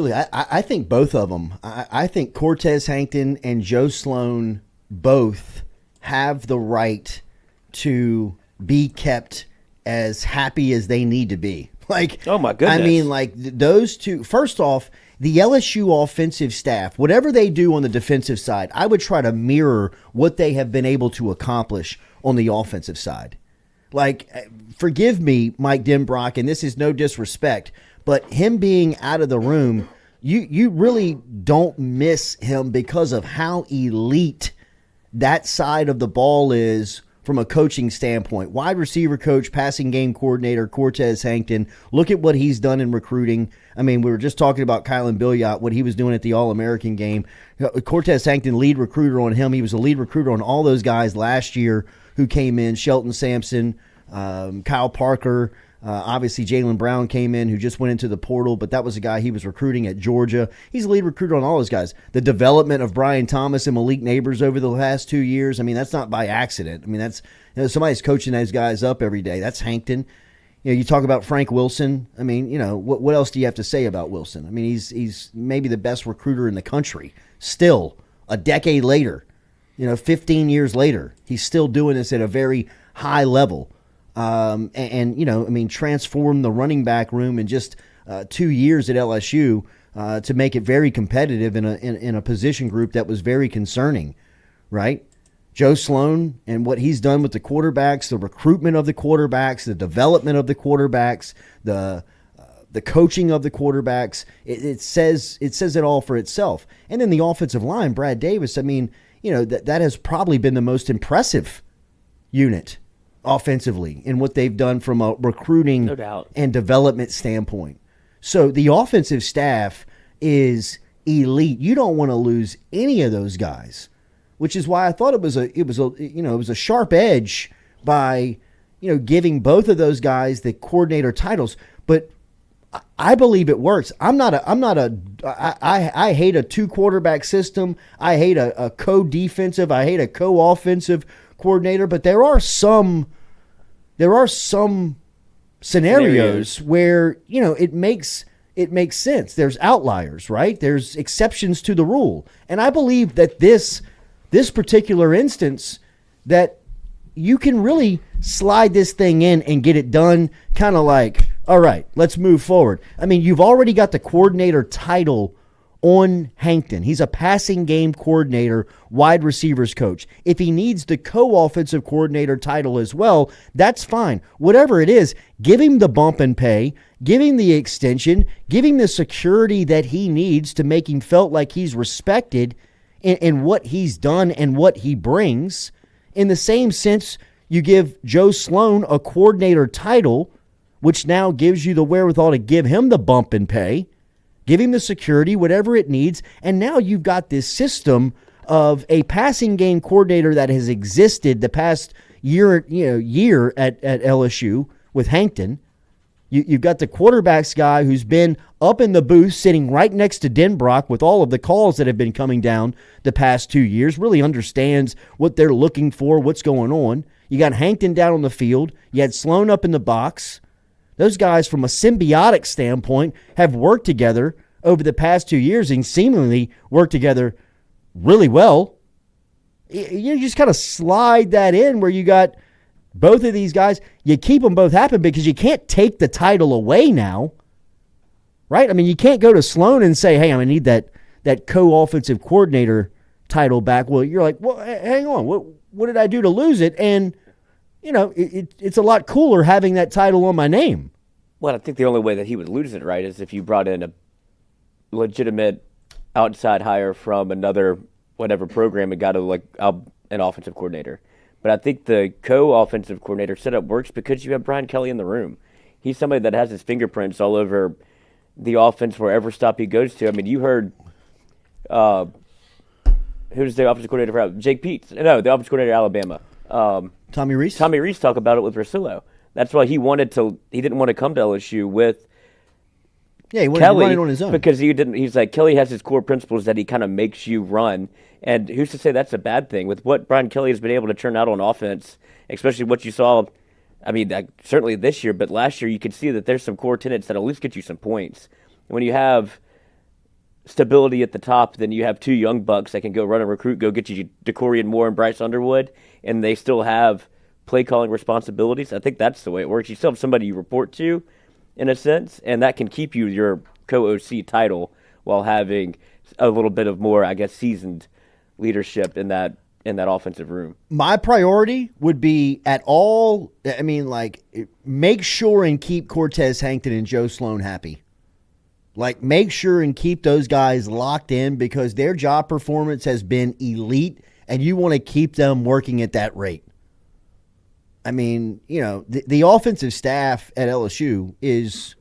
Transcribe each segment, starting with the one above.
Really, I think both of them. I think Cortez Hankton and Joe Sloan both have the right to be kept as happy as they need to be. Like, oh my goodness. I mean, like those two. First off, the LSU offensive staff, whatever they do on the defensive side, I would try to mirror what they have been able to accomplish on the offensive side. Like, forgive me, Mike Denbrock, and this is no disrespect, but him being out of the room, you really don't miss him because of how elite that side of the ball is from a coaching standpoint. Wide receiver coach, passing game coordinator, Cortez Hankton. Look at what he's done in recruiting. I mean, we were just talking about Kylan Billiot, what he was doing at the All-American game. Cortez Hankton, lead recruiter on him. He was a lead recruiter on all those guys last year who came in. Shelton Sampson, Kyle Parker, obviously Jaylen Brown came in, who just went into the portal, but that was a guy he was recruiting at Georgia. He's a lead recruiter on all those guys. The development of Brian Thomas and Malik Neighbors over the last 2 years, I mean, that's not by accident. I mean, that's somebody's coaching those guys up every day. That's Hankton. You talk about Frank Wilson. I mean, what else do you have to say about Wilson? I mean, he's maybe the best recruiter in the country. Still, a decade later, 15 years later, he's still doing this at a very high level. Transform the running back room in just 2 years at LSU to make it very competitive in a position group that was very concerning, right? Joe Sloan and what he's done with the quarterbacks, the recruitment of the quarterbacks, the development of the quarterbacks, the coaching of the quarterbacks, it says it all for itself. And then the offensive line, Brad Davis, I mean, that has probably been the most impressive unit offensively in what they've done from a recruiting no doubt and development standpoint. So the offensive staff is elite. You don't want to lose any of those guys, which is why I thought it was a sharp edge by giving both of those guys the coordinator titles. But I believe it works. I hate a 2-quarterback system. I hate a co-defensive. I hate a co-offensive coordinator, but there are some scenarios where it makes sense. There's outliers, right? There's exceptions to the rule, and I believe that this particular instance, that you can really slide this thing in and get it done. Kind of like, all right, let's move forward. I mean, you've already got the coordinator title on Hankton. He's a passing game coordinator, wide receivers coach. If he needs the co-offensive coordinator title as well, that's fine. Whatever it is, give him the bump in pay, give him the extension, give him the security that he needs to make him felt like he's respected in what he's done and what he brings. In the same sense, you give Joe Sloan a coordinator title, which now gives you the wherewithal to give him the bump in pay, give him the security, whatever it needs, and now you've got this system of a passing game coordinator that has existed the past year at LSU with Hankton. You've got the quarterbacks guy who's been up in the booth sitting right next to Denbrock with all of the calls that have been coming down the past 2 years, really understands what they're looking for, what's going on. You got Hankton down on the field. You had Sloan up in the box. Those guys, from a symbiotic standpoint, have worked together over the past 2 years and seemingly worked together really well. You just kind of slide that in where you got both of these guys. You keep them both happy because you can't take the title away now, right? I mean, you can't go to Sloan and say, hey, I'm going to need that co-offensive coordinator title back. Well, you're like, well, hang on. What did I do to lose it? And it's a lot cooler having that title on my name. Well, I think the only way that he would lose it, right, is if you brought in a legitimate outside hire from another whatever program and got an offensive coordinator. But I think the co-offensive coordinator setup works because you have Brian Kelly in the room. He's somebody that has his fingerprints all over the offense wherever stop he goes to. I mean, you heard who's the offensive coordinator for Jake Peets? No, the offensive coordinator at Alabama. Tommy Rees? Tommy Rees talked about it with Rosillo. That's why he didn't want to come to LSU with he wanted Kelly, to run it on his own. because he's like, Kelly has his core principles that he kind of makes you run. And who's to say that's a bad thing? With what Brian Kelly has been able to turn out on offense, especially what you saw, I mean, certainly this year, but last year you could see that there's some core tenets that at least get you some points. And when you have stability at the top, then you have two young bucks that can go run and recruit, go get you DeCorian Moore and Bryce Underwood, and they still have play calling responsibilities. I think that's the way it works. You still have somebody you report to, in a sense, and that can keep you your co-OC title while having a little bit of more, I guess, seasoned leadership in that offensive room. My priority would be make sure and keep Cortez, Hankton, and Joe Sloan happy. Like, make sure and keep those guys locked in because their job performance has been elite, and you want to keep them working at that rate. I mean, the offensive staff at LSU is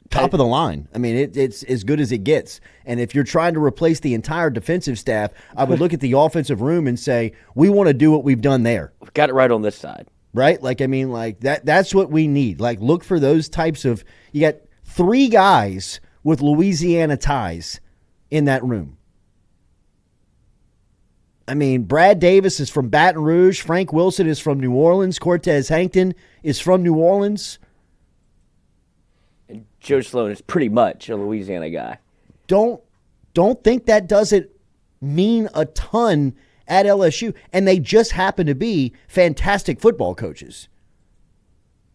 top of the line. I mean, it's as good as it gets. And if you're trying to replace the entire defensive staff, I would look at the offensive room and say, we want to do what we've done there. We've got it right on this side. Right? That's what we need. Like, look for those types of – you got 3 guys with Louisiana ties in that room. I mean, Brad Davis is from Baton Rouge. Frank Wilson is from New Orleans. Cortez Hankton is from New Orleans. And Joe Sloan is pretty much a Louisiana guy. Don't think that doesn't mean a ton at LSU. And they just happen to be fantastic football coaches.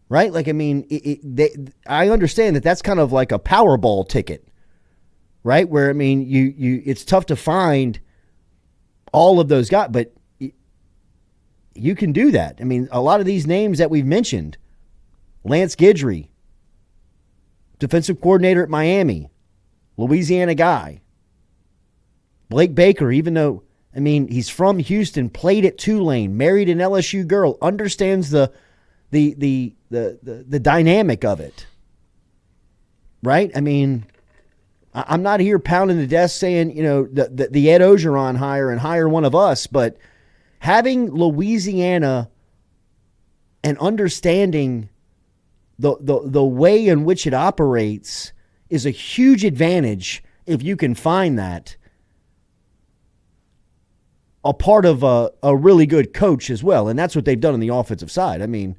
Right? Like, I mean, I understand that that's kind of like a Powerball ticket. Right? Where, I mean, it's tough to find all of those guys, but you can do that. I mean, a lot of these names that we've mentioned, Lance Guidry, defensive coordinator at Miami, Louisiana guy. Blake Baker, even though, I mean, he's from Houston, played at Tulane, married an LSU girl, understands the dynamic of it. Right? I mean, I'm not here pounding the desk saying, the Ed Ogeron hire and hire one of us, but having Louisiana and understanding the way in which it operates is a huge advantage if you can find that a part of a really good coach as well. And that's what they've done on the offensive side. I mean,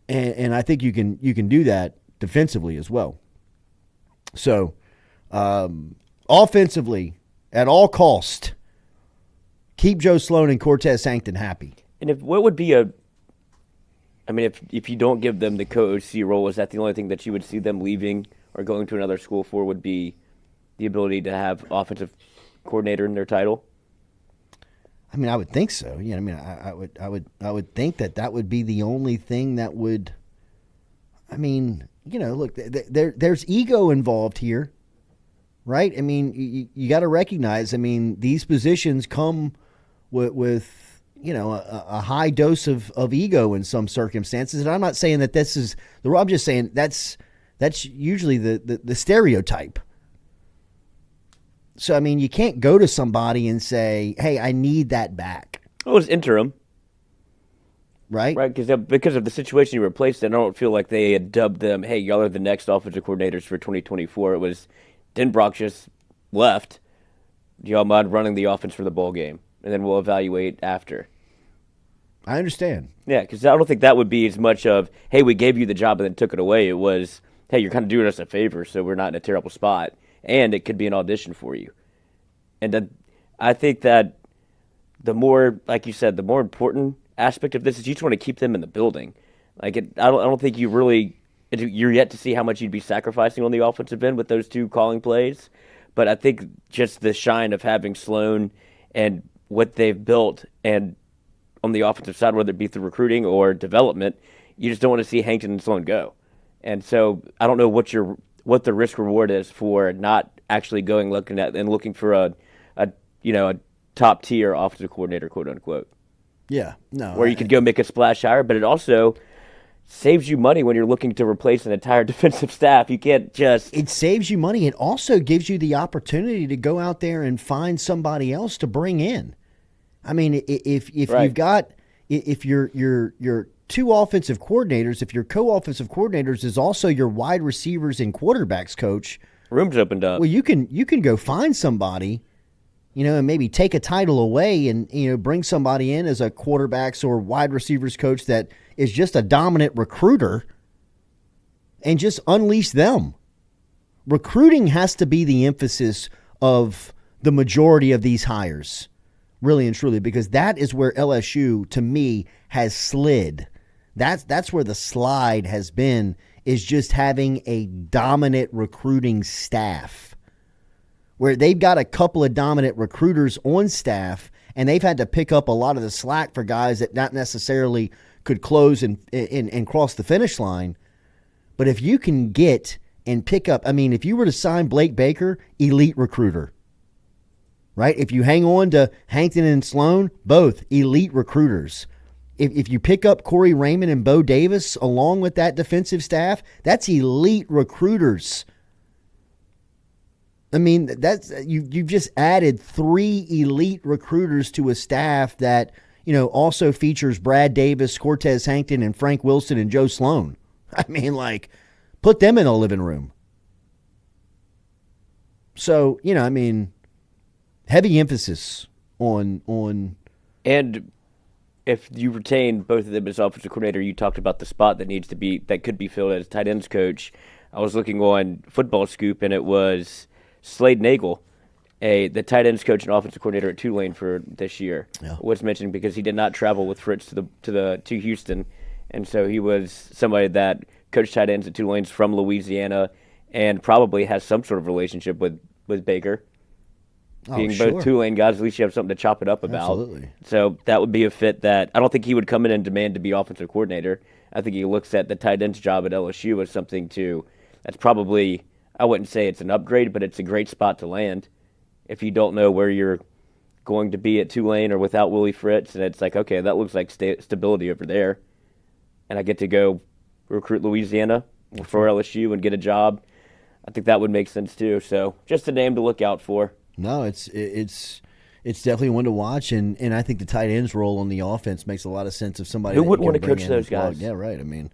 and I think you can do that defensively as well. So, offensively, at all cost, keep Joe Sloan and Cortez Hankton happy. And if you don't give them the co-OC role, is that the only thing that you would see them leaving or going to another school for would be the ability to have offensive coordinator in their title? I mean, I would think so. Yeah, I mean, I would think that would be the only thing that would. I mean, look, there's ego involved here, right? I mean, you got to recognize. I mean, these positions come with a high dose of ego in some circumstances, and I'm not saying that this is the. I'm just saying that's usually the stereotype. So, I mean, you can't go to somebody and say, hey, I need that back. It was interim. Right? Right, because of the situation you replaced it, I don't feel like they had dubbed them, hey, y'all are the next offensive coordinators for 2024. It was, Denbrock just left. Do y'all mind running the offense for the bowl game? And then we'll evaluate after. I understand. Yeah, because I don't think that would be as much of, hey, we gave you the job and then took it away. It was, hey, you're kind of doing us a favor, so we're not in a terrible spot. And it could be an audition for you. And I think that the more, like you said, the more important aspect of this is you just want to keep them in the building. Like, I don't think you're yet to see how much you'd be sacrificing on the offensive end with those two calling plays. But I think just the shine of having Sloan and what they've built and on the offensive side, whether it be through recruiting or development, you just don't want to see Hankton and Sloan go. And so I don't know what the risk reward is for not actually looking for a top tier offensive coordinator, quote unquote. Yeah, no. Where you could go make a splash hire, but it also saves you money when you're looking to replace an entire defensive staff. You can't just. It saves you money. It also gives you the opportunity to go out there and find somebody else to bring in. I mean, if right. you've got if your two offensive coordinators, if your co-offensive coordinators is also your wide receivers and quarterbacks coach, room's opened up. Well, you can go find somebody, and maybe take a title away and bring somebody in as a quarterbacks or wide receivers coach that is just a dominant recruiter, and just unleash them, recruiting has to be the emphasis of the majority of these hires, really and truly, because that is where LSU, to me, has slid. That's where the slide has been, is just having a dominant recruiting staff, where they've got a couple of dominant recruiters on staff, and they've had to pick up a lot of the slack for guys that not necessarily could close and cross the finish line. But if you can get and pick up, I mean, if you were to sign Blake Baker, elite recruiter, right? If you hang on to Hankton and Sloan, both elite recruiters. If you pick up Corey Raymond and Bo Davis along with that defensive staff, that's elite recruiters. I mean, that's you've just added 3 elite recruiters to a staff that, you know, also features Brad Davis, Cortez Hankton, and Frank Wilson and Joe Sloan. I mean, like, put them in a living room. So, you know, I mean, heavy emphasis on And if you retain both of them as offensive coordinator, you talked about the spot that could be filled as tight ends coach. I was looking on Football Scoop, and it was Slade Nagel, the tight ends coach and offensive coordinator at Tulane for this year, was mentioned because he did not travel with Fritz to Houston, and so he was somebody that coached tight ends at Tulane's from Louisiana, and probably has some sort of relationship with Baker. Being both Tulane guys, at least you have something to chop it up about. Absolutely. So that would be a fit that I don't think he would come in and demand to be offensive coordinator. I think he looks at the tight ends job at LSU as something that's probably, I wouldn't say it's an upgrade, but it's a great spot to land if you don't know where you're going to be at Tulane or without Willie Fritz. And it's like, okay, that looks like stability over there. And I get to go recruit Louisiana for LSU and get a job. I think that would make sense too. So just a name to look out for. No, it's definitely one to watch, and I think the tight ends role on the offense makes a lot of sense of somebody who wouldn't want to coach those guys. Yeah, right. I mean,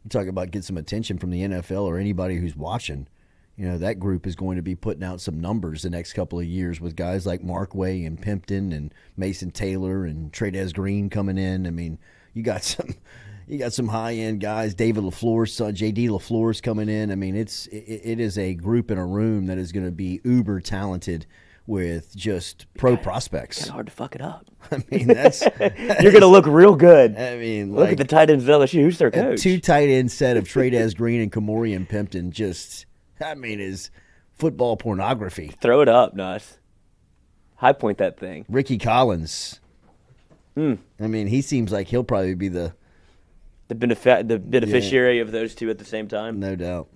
you talk about get some attention from the NFL or anybody who's watching. You know, that group is going to be putting out some numbers the next couple of years with guys like Markway and Pimpton and Mason Taylor and Trades Green coming in. I mean, you got some high end guys. David LaFleur's son, J.D. LaFleur's coming in. I mean, it is a group in a room that is going to be uber talented with just pro prospects. It's hard to fuck it up. I mean, that's you're going to look real good. I mean, look at the tight ends of LSU. Who's their coach? A 2 tight end set of Trades Green and Kamorian Pimpton just, I mean, is football pornography. Throw it up, Nuss. High point that thing. Ricky Collins. I mean, he seems like he'll probably be the beneficiary of those two at the same time. No doubt.